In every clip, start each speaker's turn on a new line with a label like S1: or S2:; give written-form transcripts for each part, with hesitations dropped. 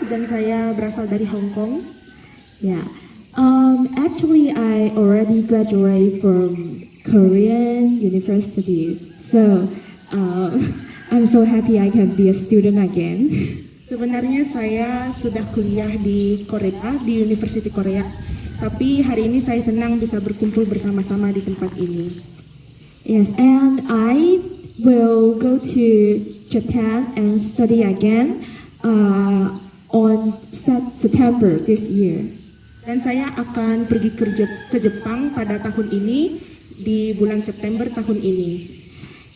S1: dan saya berasal dari Hong Kong.
S2: Yeah. Actually, I already graduated from Korean University, so I'm so happy I can be a student again.
S1: Sebenarnya saya sudah kuliah di Korea, di University Korea. Tapi hari ini saya senang bisa berkumpul bersama-sama di tempat ini.
S2: Yes, and I will go to Japan and study again on September this year.
S1: Dan saya akan pergi ke Jepang pada tahun ini, di bulan September tahun ini.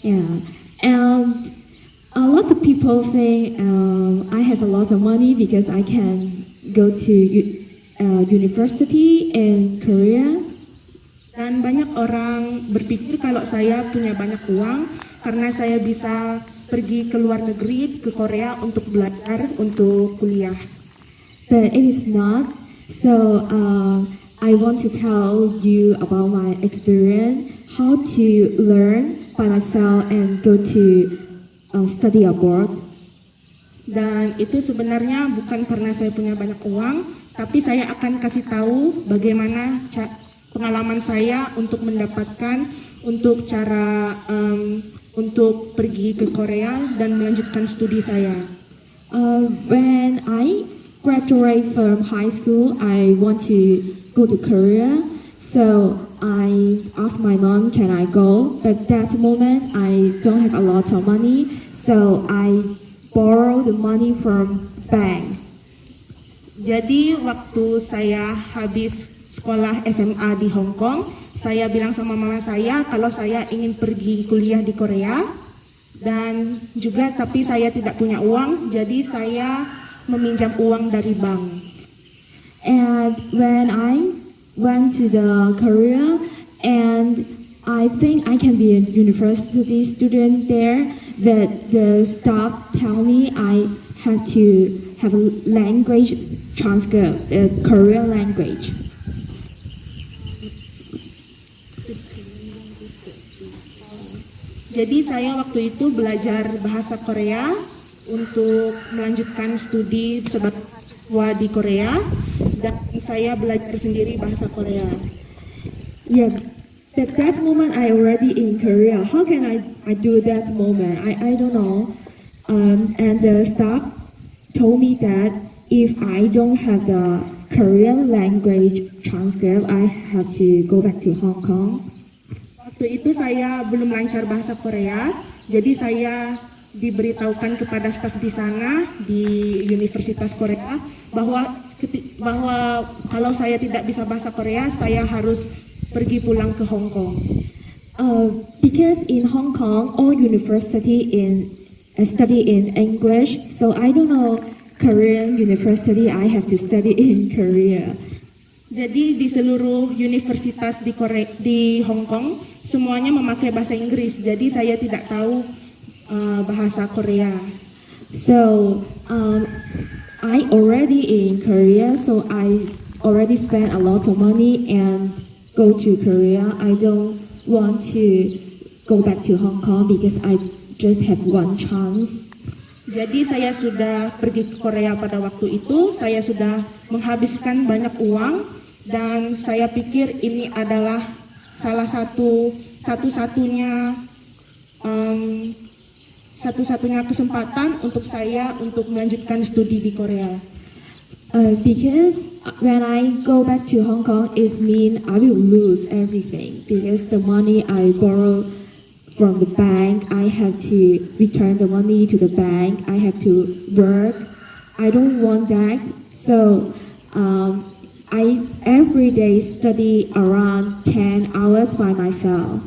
S2: Yeah, and lots of people think I have a lot of money because I can go to university in Korea.
S1: Dan banyak orang berpikir kalau saya punya banyak uang karena saya bisa pergi ke luar negeri, ke Korea untuk belajar, untuk kuliah.
S2: But it is not. So I want to tell you about my experience, how to learn by myself and go to study abroad.
S1: Dan itu sebenarnya bukan karena saya punya banyak uang, tapi saya akan kasih tahu bagaimana pengalaman saya untuk mendapatkan, untuk cara untuk pergi ke Korea dan melanjutkan studi saya.
S2: When I graduate from high school, I want to go to Korea. So I asked my mom, can I go? But that moment, I don't have a lot of money. So I borrow the money from bank.
S1: Jadi waktu saya habis sekolah SMA di Hong Kong, saya bilang sama mama saya kalau saya ingin pergi kuliah di Korea. Dan juga tapi saya tidak punya uang, jadi saya meminjam uang dari bank.
S2: And when I went to the Korea, and I think I can be a university student there, that the staff tell me I have to have a language transfer, the Korean language.
S1: Jadi saya waktu itu belajar bahasa Korea untuk melanjutkan studi sebagai mahasiswa di Korea, dan saya belajar sendiri bahasa Korea.
S2: Yeah, but that moment I already in Korea. How can I do that moment? I don't know. And the staff told me that if I don't have the Korean language transcript, I have to go back to Hong Kong.
S1: Waktu itu saya belum lancar bahasa Korea, jadi saya diberitahukan kepada staf di sana di Universitas Korea bahwa kalau saya tidak bisa bahasa Korea, saya harus pergi pulang ke Hong Kong.
S2: Because in Hong Kong, all university study in English, so I don't know Korean university. I have to study in Korea.
S1: Jadi di seluruh universitas di Hong Kong semuanya memakai bahasa Inggris. Jadi saya tidak tahu bahasa Korea.
S2: So I already in Korea, so I already spent a lot of money and go to Korea. I don't want to go back to Hong Kong because I just have one chance.
S1: Jadi saya sudah pergi ke Korea pada waktu itu, saya sudah menghabiskan banyak uang dan saya pikir ini adalah satu-satunya kesempatan untuk saya untuk melanjutkan studi di Korea.
S2: Because when I go back to Hong Kong, it means I will lose everything because the money I borrow from the bank, I have to return the money to the bank. I have to work. I don't want that. So I every day study around 10 hours by myself.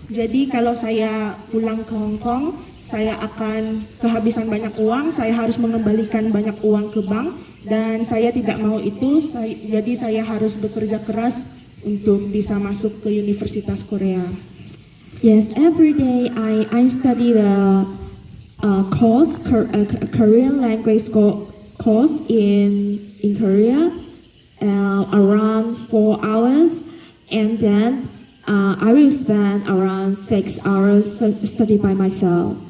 S1: Jadi kalau saya pulang ke Hong Kong, saya akan kehabisan banyak uang, saya harus mengembalikan banyak uang ke bank, dan saya tidak mau itu, jadi saya harus bekerja keras untuk bisa masuk ke Universitas Korea.
S2: Yes, every day I study the course, Korean language course in Korea. Around 4 hours, and then I will spend around 6 hours study by myself.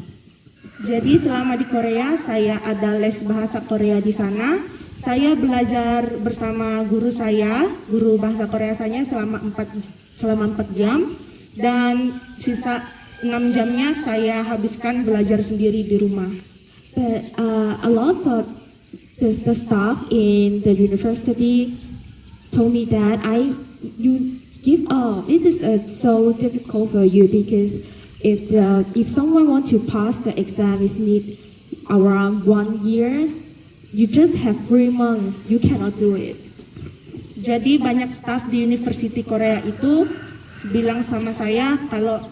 S1: Jadi selama di Korea saya ada les bahasa Korea di sana. Saya belajar bersama guru saya, guru bahasa Korea saya selama 4 jam, dan sisa 6 jamnya saya habiskan belajar sendiri di rumah.
S2: But a lot of the staff in the university told me that you give up. It is so difficult for you because if someone wants to pass the exam, it need around 1 year. You just have 3 months. You cannot do it.
S1: Jadi banyak staf di University Korea itu bilang sama saya kalau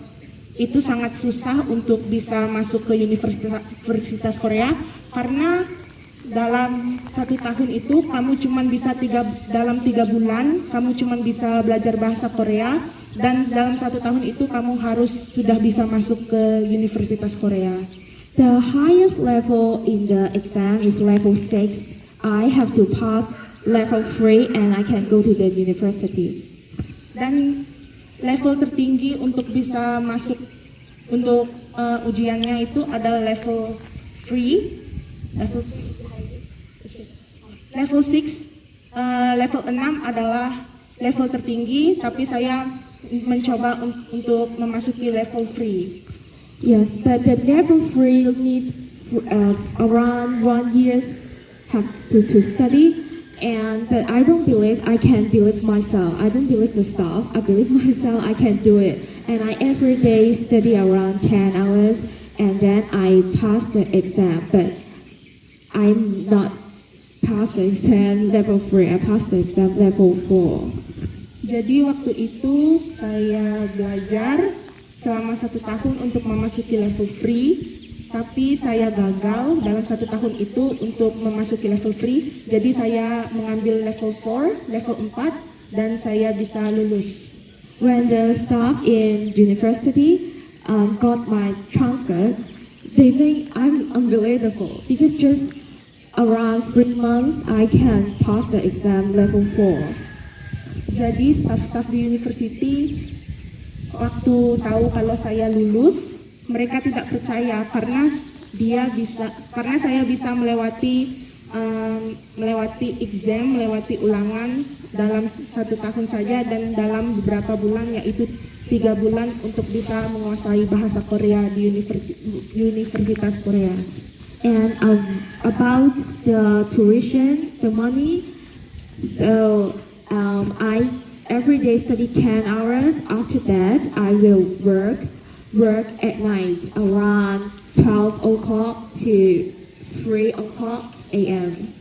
S1: itu sangat susah untuk bisa masuk ke Universitas Korea karena dalam 1 tahun itu kamu cuma bisa dalam 3 bulan kamu cuma bisa belajar bahasa Korea, dan dalam 1 tahun itu kamu harus sudah bisa masuk ke Universitas Korea.
S2: The highest level in the exam is level 6. I have to pass level 3 and I can go to the university.
S1: Dan level tertinggi untuk bisa masuk untuk ujiannya itu adalah level 3. Level 6, level 6 adalah level tertinggi, tapi saya mencoba untuk memasuki level 3.
S2: Yes, but the level 3 need around 1 year have to study, but I don't believe I can believe myself. I don't believe the staff. I believe myself. I can do it, and I every day study around 10 hours, and then I pass the exam. But I'm not pass the exam level 3. I pass the exam level 4.
S1: Jadi waktu itu saya belajar selama 1 tahun untuk memasuki level 3, tapi saya gagal dalam 1 tahun itu untuk memasuki level 3. Jadi saya mengambil level 4, level 4, dan saya bisa lulus.
S2: When the staff in university got my transcript, they think I'm unbelievable because just around 3 months I can pass the exam level 4.
S1: Jadi staf-staf di university waktu tahu kalau saya lulus, mereka tidak percaya karena saya bisa melewati exam, melewati ulangan dalam 1 tahun saja, dan dalam beberapa bulan, yaitu 3 bulan, untuk bisa menguasai bahasa Korea di Universitas Korea.
S2: And about the tuition, the money, so I every day study 10 hours. After that, I will work at night around 12 o'clock to 3 o'clock a.m.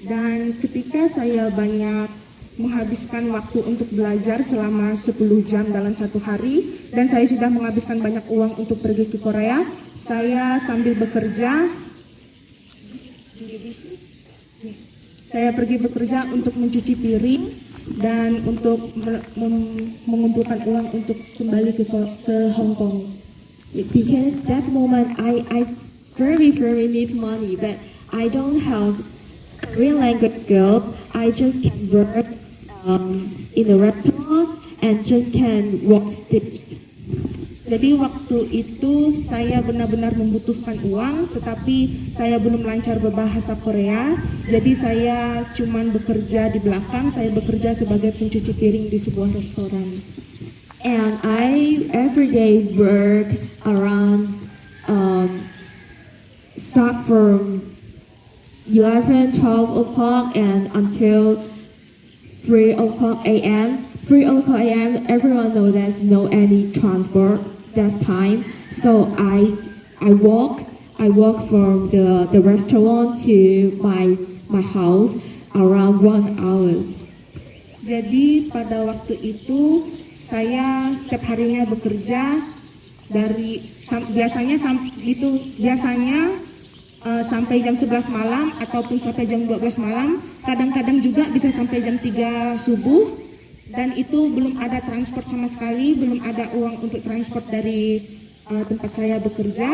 S1: Dan ketika saya banyak menghabiskan waktu untuk belajar selama 10 jam dalam 1 hari, dan saya sudah menghabiskan banyak uang untuk pergi ke Korea, saya sambil bekerja, saya pergi bekerja untuk mencuci piring dan untuk mengumpulkan uang untuk kembali ke Hong Kong.
S2: Because that moment I very need money, but I don't have real language skills. I just can work in a restaurant and just can wash dish.
S1: Jadi waktu itu saya benar-benar membutuhkan uang, tetapi saya belum lancar berbahasa Korea. Jadi saya cuman bekerja di belakang, saya bekerja sebagai pencuci piring di sebuah restoran.
S2: And I every day work around start from 11, 12 o'clock and until 3 o'clock a.m. 3 o'clock a.m. everyone knows there's no any transport that time, so I walk from the restaurant to my house around 1 hour.
S1: Jadi pada waktu itu saya setiap harinya bekerja biasanya sampai jam 11 malam ataupun sampai jam 12 malam, kadang-kadang juga bisa sampai jam 3 subuh, dan itu belum ada transport sama sekali, belum ada uang untuk transport dari tempat saya bekerja.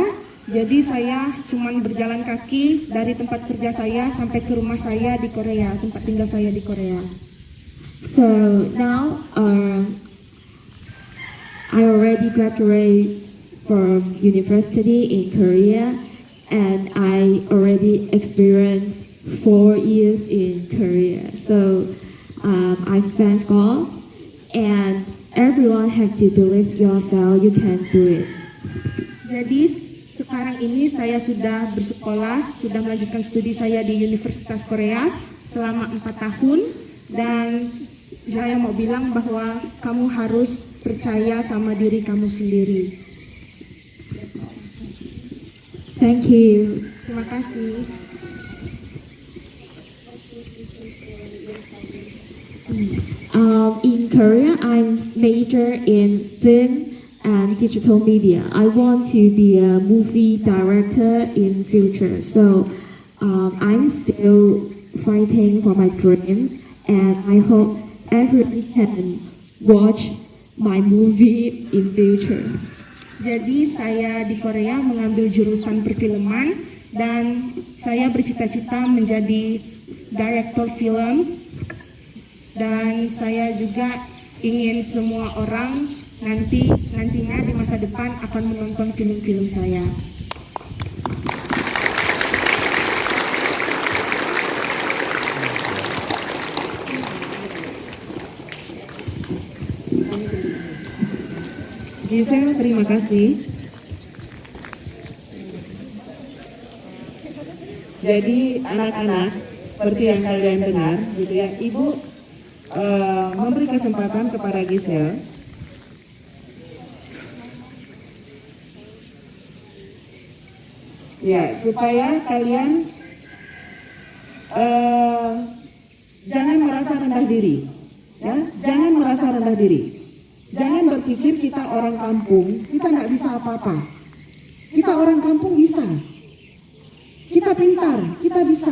S1: Jadi saya cuma berjalan kaki dari tempat kerja saya sampai ke rumah saya di Korea, tempat tinggal saya di Korea.
S2: So now I already graduated from university in Korea, and I already experienced 4 years in Korea. So I thank God, and everyone have to believe yourself. You can do it.
S1: Jadi sekarang ini saya sudah bersekolah, sudah melanjutkan studi saya di Universitas Korea selama 4 tahun, dan saya mau bilang bahwa kamu harus percaya sama diri kamu sendiri.
S2: Thank you.
S1: Terima kasih.
S2: In Korea, I'm major in film and digital media. I want to be a movie director in future. So I'm still fighting for my dream, and I hope everyone can watch my movie in future.
S1: Jadi saya di Korea mengambil jurusan perfilman dan saya bercita-cita menjadi direktur film, dan saya juga ingin semua orang nantinya di masa depan akan menonton film-film saya.
S3: Gisel, terima kasih. Jadi anak-anak, seperti yang kalian dengar, gitu ya, Ibu memberi kesempatan kepada Gisel ya, supaya kalian jangan merasa rendah diri, ya, jangan merasa rendah diri. Jangan berpikir kita orang kampung, kita nggak bisa apa-apa. Kita orang kampung bisa. Kita pintar, kita bisa.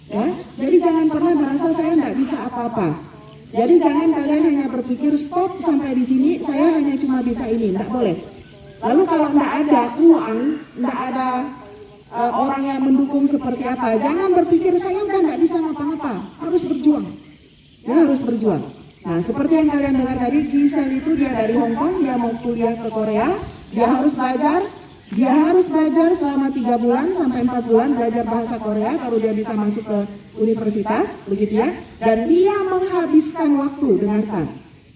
S3: Ya, jadi jangan pernah merasa saya nggak bisa apa-apa. Jadi jangan kalian hanya berpikir stop sampai di sini, saya hanya cuma bisa ini, nggak boleh. Lalu kalau nggak ada uang, nggak ada orang yang mendukung seperti apa, jangan berpikir saya udah nggak bisa ngapa-ngapa, harus berjuang. Ya, harus berjuang. Nah, seperti yang kalian dengar tadi, Gisel itu dia dari Hong Kong, dia mau kuliah ke Korea, dia harus belajar selama 3 bulan sampai 4 bulan belajar bahasa Korea, baru dia bisa masuk ke universitas, begitu ya. Dan dia menghabiskan waktu, dengarkan,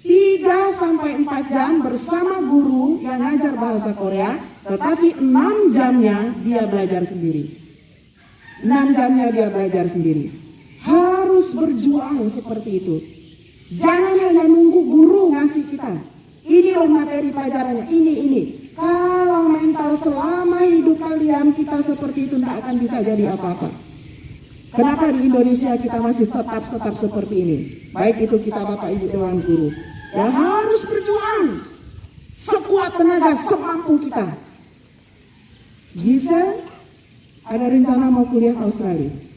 S3: 3 sampai 4 jam bersama guru yang ngajar bahasa Korea, tetapi 6 jamnya dia belajar sendiri. 6 jamnya dia belajar sendiri. Harus berjuang seperti itu. Jangan hanya nunggu guru ngasih kita. Ini loh materi pelajarannya, ini. Kalau mental selama hidup kalian kita seperti itu tidak akan bisa jadi apa-apa. Kenapa di Indonesia kita masih tetap seperti ini? Baik itu kita Bapak Ibu Dewan Guru. Ya harus berjuang. Sekuat tenaga, semampu kita. Gisel ada rencana mau kuliah ke Australia.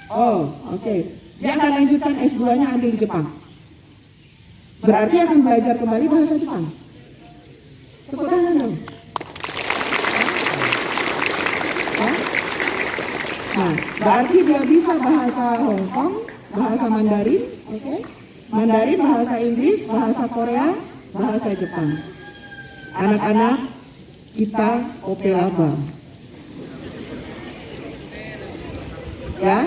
S3: Oh, oke. Dia akan lanjutkan S2-nya ambil di Jepang. Berarti akan belajar kembali bahasa Jepang. Tepuk tangan dong. Nah, berarti dia bisa bahasa Hong Kong, bahasa Mandarin, oke? Mandarin, bahasa Inggris, bahasa Korea, bahasa Jepang. Anak-anak, kita opelaba. Ya?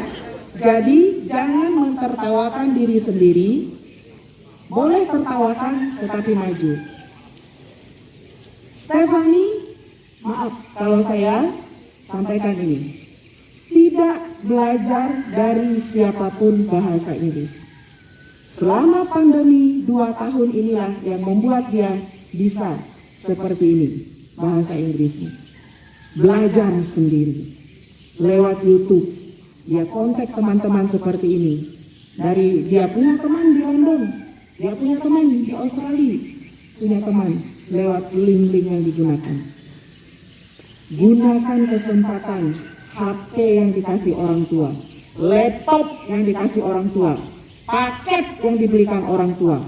S3: Jadi jangan mentertawakan diri sendiri, boleh tertawakan tetapi maju. Stephanie, maaf kalau saya sampaikan ini, tidak belajar dari siapapun bahasa Inggris. Selama pandemi 2 tahun inilah yang membuat dia bisa seperti ini bahasa Inggrisnya. Belajar sendiri lewat YouTube. Dia kontak teman-teman seperti ini. Dari dia punya teman di London, dia punya teman di Australia, punya teman lewat link-link yang digunakan. Gunakan kesempatan HP yang dikasih orang tua, laptop yang dikasih orang tua, paket yang dibelikan orang tua.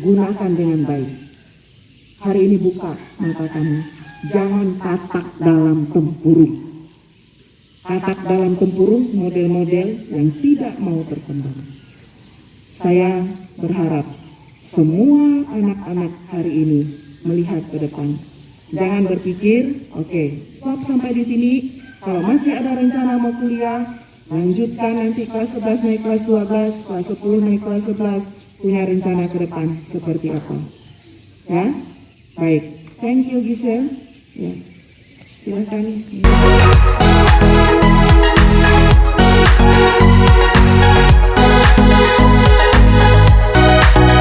S3: Gunakan dengan baik. Hari ini buka mata kamu. Jangan katak dalam tempurung. Katak dalam tempurung model-model yang tidak mau berkembang. Saya berharap semua anak-anak hari ini melihat ke depan. Jangan berpikir, oke, stop sampai di sini. Kalau masih ada rencana mau kuliah, lanjutkan nanti kelas 11 naik kelas 12, kelas 10 naik kelas 11, punya rencana ke depan seperti apa. Ya, baik. Thank you Giselle. Ya, silakan.